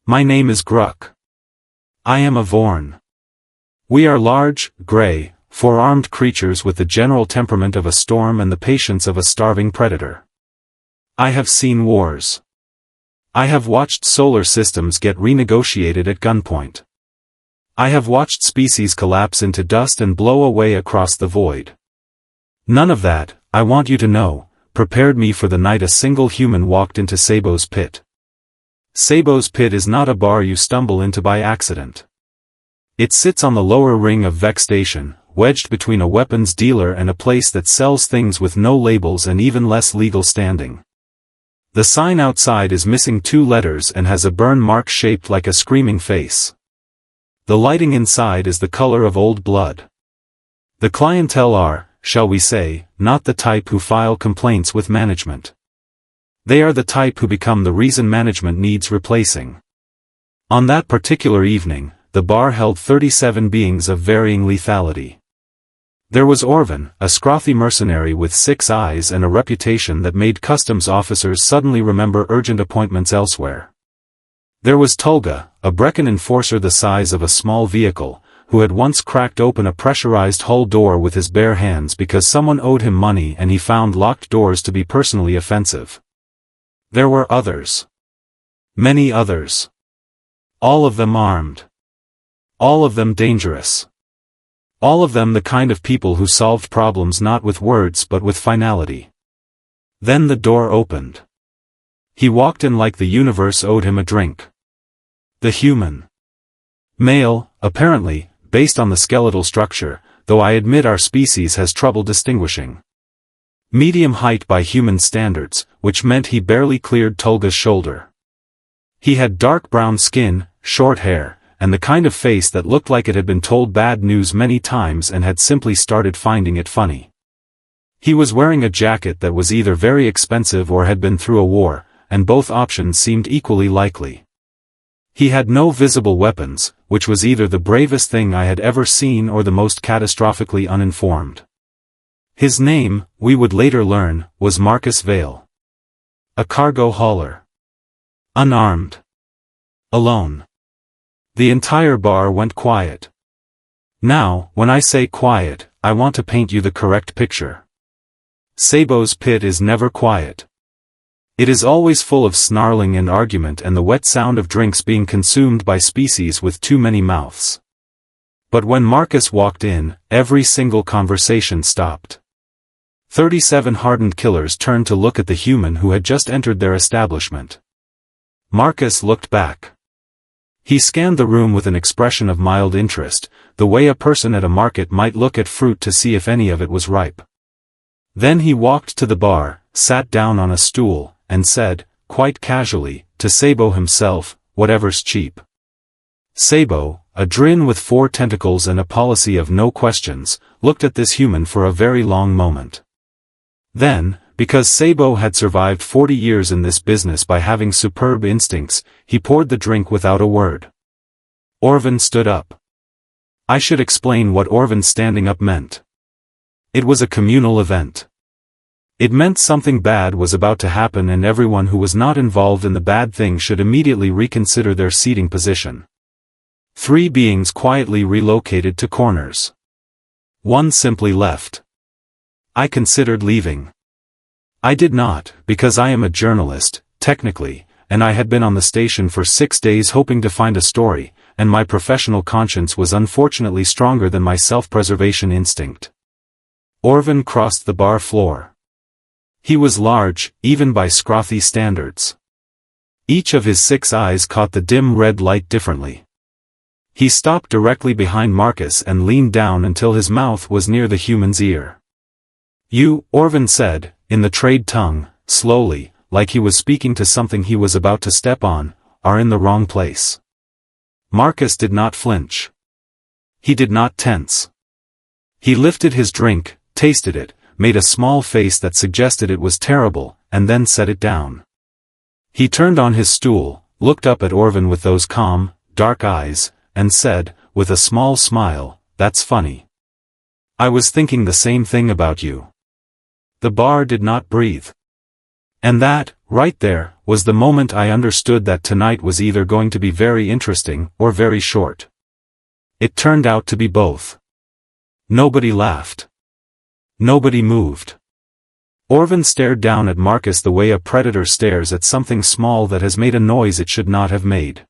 My name is Grukk. I am a Vorn. We are large, gray, four-armed creatures with the general temperament of a storm and the patience of a starving predator. I have seen wars. I have watched solar systems get renegotiated at gunpoint. I have watched species collapse into dust and blow away across the void. None of that, I want you to know, prepared me for the night a single human walked into Sabo's pit. Sabo's pit is not a bar you stumble into by accident. It sits on the lower ring of Vex Station, wedged between a weapons dealer and a place that sells things with no labels and even less legal standing. The sign outside is missing 2 letters and has a burn mark shaped like a screaming face. The lighting inside is the color of old blood. The clientele are, shall we say, not the type who file complaints with management. They are the type who become the reason management needs replacing. On that particular evening, the bar held 37 beings of varying lethality. There was Orven, a scrothy mercenary with 6 eyes and a reputation that made customs officers suddenly remember urgent appointments elsewhere. There was Tulga, a Brecken enforcer the size of a small vehicle, who had once cracked open a pressurized hull door with his bare hands because someone owed him money and he found locked doors to be personally offensive. There were others. Many others. All of them armed. All of them dangerous. All of them the kind of people who solved problems not with words but with finality. Then the door opened. He walked in like the universe owed him a drink. The human. Male, apparently, based on the skeletal structure, though I admit our species has trouble distinguishing. Medium height by human standards, which meant he barely cleared Tulga's shoulder. He had dark brown skin, short hair, and the kind of face that looked like it had been told bad news many times and had simply started finding it funny. He was wearing a jacket that was either very expensive or had been through a war, and both options seemed equally likely. He had no visible weapons, which was either the bravest thing I had ever seen or the most catastrophically uninformed. His name, we would later learn, was Marcus Vael. A cargo hauler. Unarmed. Alone. The entire bar went quiet. Now, when I say quiet, I want to paint you the correct picture. Sabo's pit is never quiet. It is always full of snarling and argument and the wet sound of drinks being consumed by species with too many mouths. But when Marcus walked in, every single conversation stopped. 37 hardened killers turned to look at the human who had just entered their establishment. Marcus looked back. He scanned the room with an expression of mild interest, the way a person at a market might look at fruit to see if any of it was ripe. Then he walked to the bar, sat down on a stool, and said, quite casually, to Sabo himself, whatever's cheap. Sabo, a drin with 4 tentacles and a policy of no questions, looked at this human for a very long moment. Then, because Sabo had survived 40 years in this business by having superb instincts, he poured the drink without a word. Orven stood up. I should explain what Orven standing up meant. It was a communal event. It meant something bad was about to happen and everyone who was not involved in the bad thing should immediately reconsider their seating position. 3 beings quietly relocated to corners. 1 simply left. I considered leaving. I did not, because I am a journalist, technically, and I had been on the station for 6 days hoping to find a story, and my professional conscience was unfortunately stronger than my self-preservation instinct. Orven crossed the bar floor. He was large, even by scrothy standards. Each of his 6 eyes caught the dim red light differently. He stopped directly behind Marcus and leaned down until his mouth was near the human's ear. You, Orven said, in the trade tongue, slowly, like he was speaking to something he was about to step on, are in the wrong place. Marcus did not flinch. He did not tense. He lifted his drink, tasted it, made a small face that suggested it was terrible, and then set it down. He turned on his stool, looked up at Orven with those calm, dark eyes, and said, with a small smile, "That's funny. I was thinking the same thing about you." The bar did not breathe. And that, Right there was the moment I understood that tonight was either going to be very interesting or very short. It turned out to be both. Nobody laughed. Nobody moved. Orven stared down at Marcus the way a predator stares at something small that has made a noise it should not have made.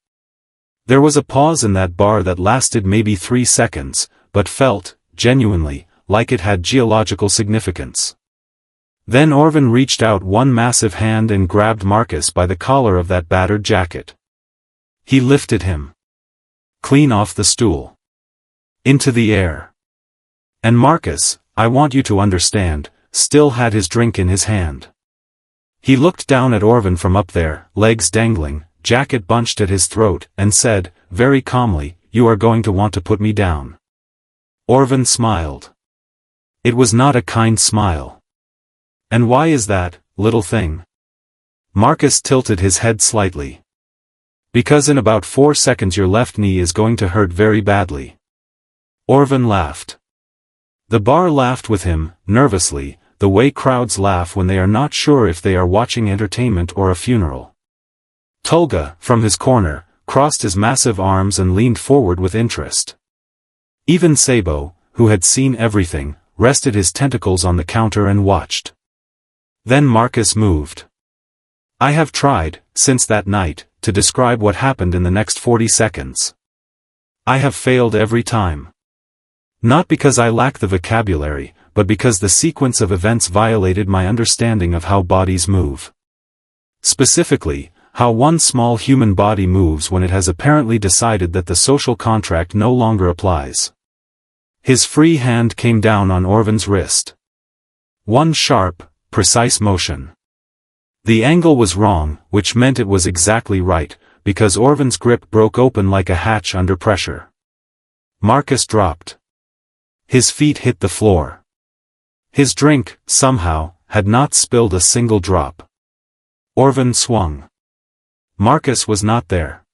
There was a pause in that bar that lasted maybe 3 seconds, but felt, genuinely, like it had geological significance. Then Orven reached out one massive hand and grabbed Marcus by the collar of that battered jacket. He lifted him clean off the stool into the air. And Marcus, I want you to understand, still had his drink in his hand. He looked down at Orven from up there, legs dangling, jacket bunched at his throat, and said, very calmly, you are going to want to put me down. Orven smiled. It was not a kind smile. And why is that, little thing? Marcus tilted his head slightly. Because in about 4 seconds your left knee is going to hurt very badly. Orven laughed. The bar laughed with him, nervously, the way crowds laugh when they are not sure if they are watching entertainment or a funeral. Tulga, from his corner, crossed his massive arms and leaned forward with interest. Even Sabo, who had seen everything, rested his tentacles on the counter and watched. Then Marcus moved. I have tried, since that night, to describe what happened in the next 40 seconds. I have failed every time. Not because I lack the vocabulary, but because the sequence of events violated my understanding of how bodies move. Specifically, how one small human body moves when it has apparently decided that the social contract no longer applies. His free hand came down on Orven's wrist. One sharp, precise motion. The angle was wrong, which meant it was exactly right, because Orven's grip broke open like a hatch under pressure. Marcus dropped. His feet hit the floor. His drink, somehow, had not spilled a single drop. Orven swung. Marcus was not there.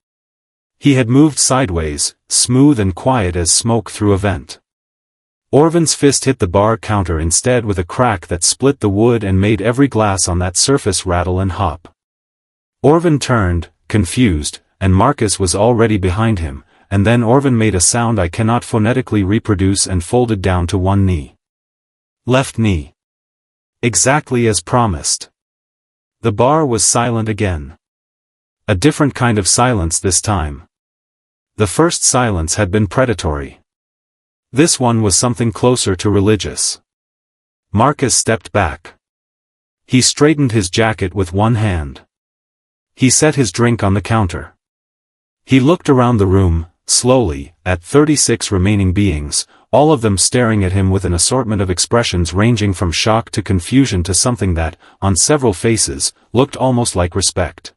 He had moved sideways, smooth and quiet as smoke through a vent. Orven's fist hit the bar counter instead with a crack that split the wood and made every glass on that surface rattle and hop. Orven turned, confused, and Marcus was already behind him, and then Orven made a sound I cannot phonetically reproduce and folded down to one knee. Left knee. Exactly as promised. The bar was silent again. A different kind of silence this time. The first silence had been predatory. This one was something closer to religious. Marcus stepped back. He straightened his jacket with one hand. He set his drink on the counter. He looked around the room, slowly, at 36 remaining beings, all of them staring at him with an assortment of expressions ranging from shock to confusion to something that, on several faces, looked almost like respect.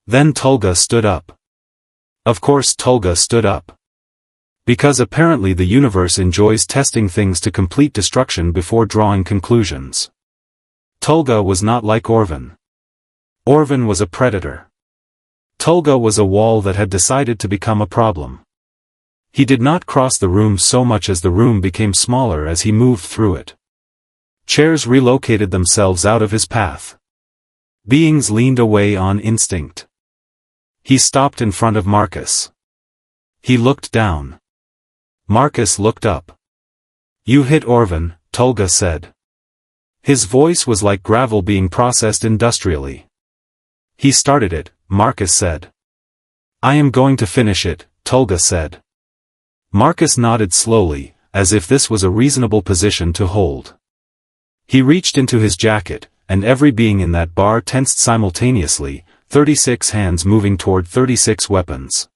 Then Tulga stood up. Of course Tulga stood up. Because apparently the universe enjoys testing things to complete destruction before drawing conclusions. Tulga was not like Orven. Orven was a predator. Tulga was a wall that had decided to become a problem. He did not cross the room so much as the room became smaller as he moved through it. Chairs relocated themselves out of his path. Beings leaned away on instinct. He stopped in front of Marcus. He looked down. Marcus looked up. You hit Orven, Tulga said. His voice was like gravel being processed industrially. He started it, Marcus said. I am going to finish it, Tulga said. Marcus nodded slowly, as if this was a reasonable position to hold. He reached into his jacket, and every being in that bar tensed simultaneously, 36 hands moving toward 36 weapons.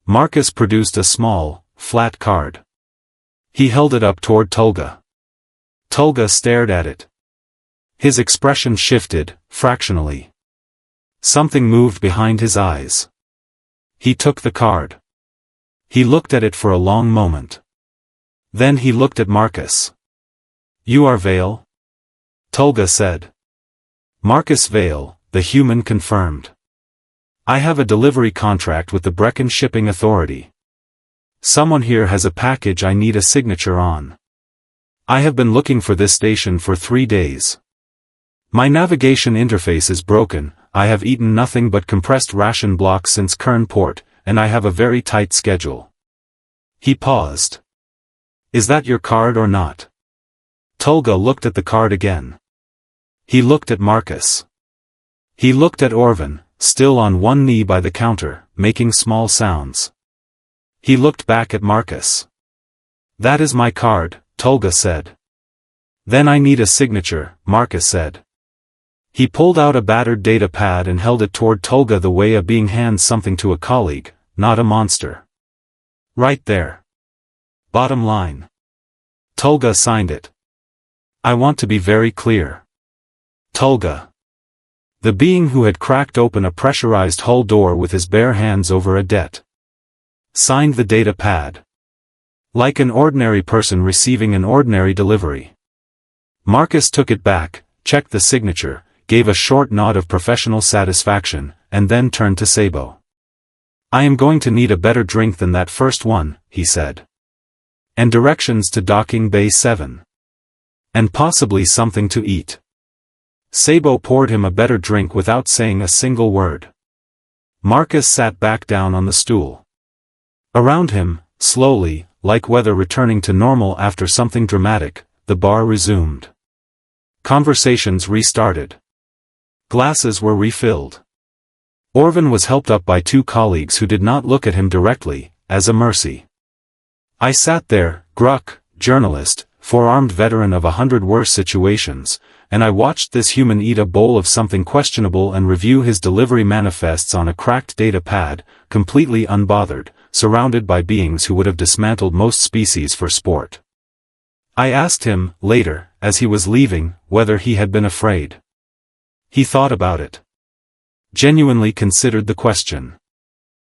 Marcus produced a small, flat card. He held it up toward Tulga. Tulga stared at it. His expression shifted, fractionally. Something moved behind his eyes. He took the card. He looked at it for a long moment. Then he looked at Marcus. You are Vael? Tulga said. Marcus Vael, the human confirmed. I have a delivery contract with the Brecken Shipping Authority. Someone here has a package I need a signature on. I have been looking for this station for 3 days. My navigation interface is broken, I have eaten nothing but compressed ration blocks since Kern Port, and I have a very tight schedule. He paused. Is that your card or not? Tulga looked at the card again. He looked at Marcus. He looked at Orven, still on one knee by the counter, making small sounds. He looked back at Marcus. That is my card, Tulga said. Then I need a signature, Marcus said. He pulled out a battered data pad and held it toward Tulga the way a being hands something to a colleague, not a monster. Right there. Bottom line. Tulga signed it. I want to be very clear. Tulga. The being who had cracked open a pressurized hull door with his bare hands over a debt. Signed the data pad. Like an ordinary person receiving an ordinary delivery. Marcus took it back, checked the signature, gave a short nod of professional satisfaction, and then turned to Sabo. I am going to need a better drink than that first one, he said. And directions to docking bay 7. And possibly something to eat. Sabo poured him a better drink without saying a single word. Marcus sat back down on the stool. Around him, slowly, like weather returning to normal after something dramatic, the bar resumed. Conversations restarted. Glasses were refilled. Orven was helped up by two colleagues who did not look at him directly, as a mercy. I sat there, Grukk, journalist, four-armed veteran of 100 worse situations, and I watched this human eat a bowl of something questionable and review his delivery manifests on a cracked data pad, completely unbothered, surrounded by beings who would have dismantled most species for sport. I asked him, later, as he was leaving, whether he had been afraid. He thought about it. Genuinely considered the question.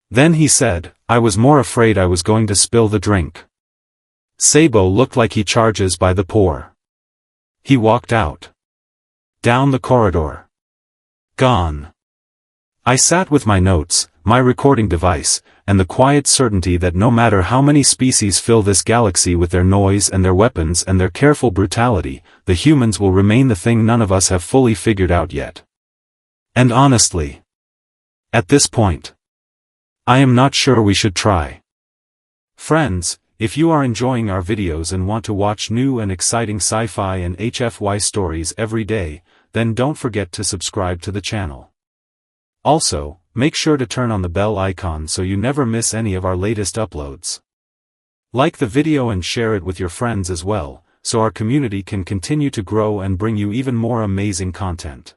Then he said, I was more afraid I was going to spill the drink. Sabo looked like he charges by the pour. He walked out. Down the corridor. Gone. I sat with my notes, my recording device, and the quiet certainty that no matter how many species fill this galaxy with their noise and their weapons and their careful brutality, the humans will remain the thing none of us have fully figured out yet. And honestly, at this point, I am not sure we should try. Friends, if you are enjoying our videos and want to watch new and exciting sci-fi and HFY stories every day, then don't forget to subscribe to the channel. Also, make sure to turn on the bell icon so you never miss any of our latest uploads. Like the video and share it with your friends as well, so our community can continue to grow and bring you even more amazing content.